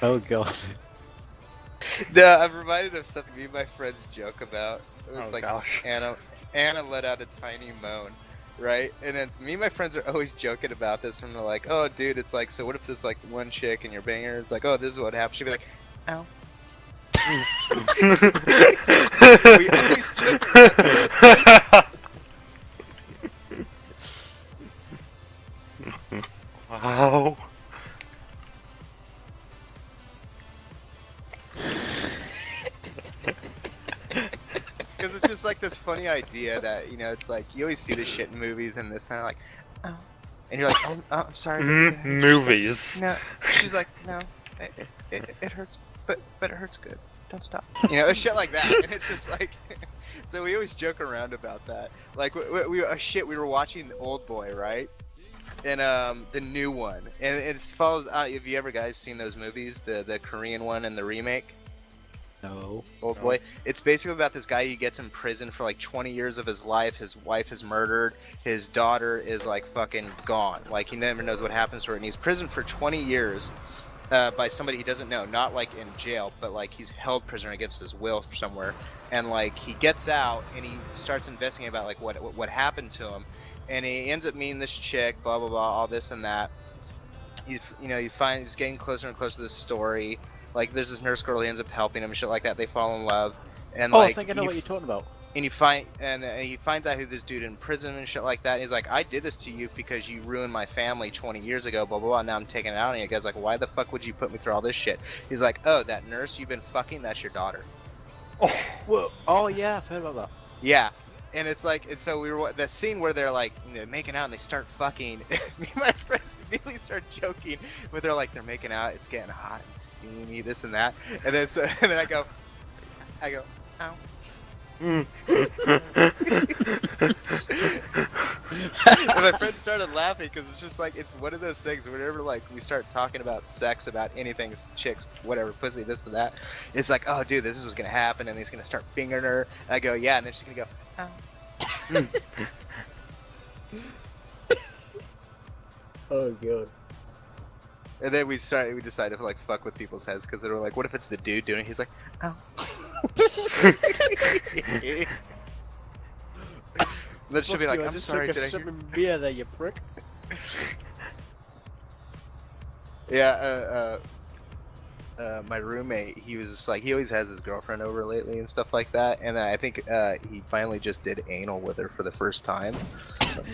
Oh god. No, I'm reminded of something me and my friends joke about. It's Oh like gosh. Anna let out a tiny moan, right? And it's me and my friends are always joking about this, and they're like, "Oh, dude, it's like, so what if there's like one chick and you're banging her? It's like, oh, this is what happens." She'd be like, "Ow." We always joke about this. Wow. Because it's just like this funny idea that, it's like you always see this shit in movies and this kind of like, oh, and you're like, oh, I'm sorry. Movies. No, she's like, no, it hurts, but it hurts good. Don't stop. Shit like that, and it's just like, so we always joke around about that. Like, we were watching Old Boy, right? And the new one, and it's follows. Have you ever guys seen those movies, the Korean one and the remake? No. Old Boy. It's basically about this guy who gets in prison for like 20 years of his life. His wife is murdered. His daughter is like fucking gone. Like he never knows what happens to her. And he's prisoned for 20 years by somebody he doesn't know. Not like in jail, but like he's held prisoner against his will somewhere. And like he gets out and he starts investigating about like what happened to him. And he ends up meeting this chick, blah blah blah, all this and that. He finds he's getting closer and closer to this story. Like there's this nurse girl who ends up helping him and shit like that. They fall in love, and I think I know what you're talking about. And he finds out who this dude in prison and shit like that. And he's like, I did this to you because you ruined my family 20 years ago, blah blah blah. Now I'm taking it out on you. The guy's like, why the fuck would you put me through all this shit? He's like, oh, that nurse you've been fucking, that's your daughter. Oh, Well, oh yeah, I've heard about that. Yeah. And it's like, and so we were the scene where they're like, making out and they start fucking. Me and my friends immediately start joking, but they're like, they're making out, it's getting hot and steamy, this and that, and then I go, ow. And my friends started laughing because it's just like it's one of those things. Whenever like we start talking about sex, about anything, chicks, whatever, pussy, this and that, it's like, oh, dude, this is what's gonna happen, and he's gonna start fingering her. And I go, yeah, and then she's gonna go, ow. Oh god. And then we decided to like fuck with people's heads because they were like, what if it's the dude doing it? He's like, ow. That should be like, I'm sorry, took a did I sip hear? of beer there, you prick. Yeah, my roommate, he was just like, he always has his girlfriend over lately and stuff like that, and I think he finally just did anal with her for the first time,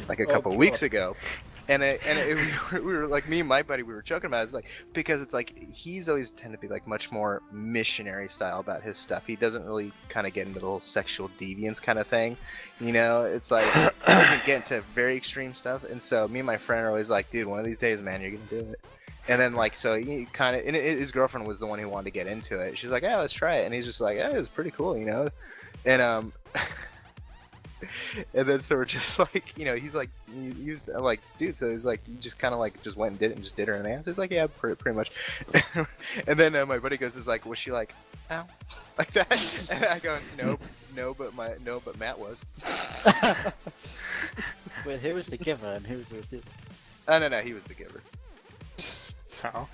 like a couple weeks ago. And we were like, me and my buddy, we were joking about it. It's like, because it's like, he's always tend to be like much more missionary style about his stuff. He doesn't really kind of get into the whole sexual deviance kind of thing. It's like, he doesn't get into very extreme stuff. And so me and my friend are always like, dude, one of these days, man, you're going to do it. And then like, so he kind of, and his girlfriend was the one who wanted to get into it. She's like, yeah, let's try it. And he's just like, yeah, it was pretty cool, And, and then so we're just like, he's like, I'm like, dude, so he's like, you just kind of like just went and did it and just did her in the ass. He's like, yeah, pretty much. And then my buddy goes, is like, was she like, ow, like that? And I go, no, but Matt was. Wait, who was the giver and who was the receiver? No, he was the giver. oh.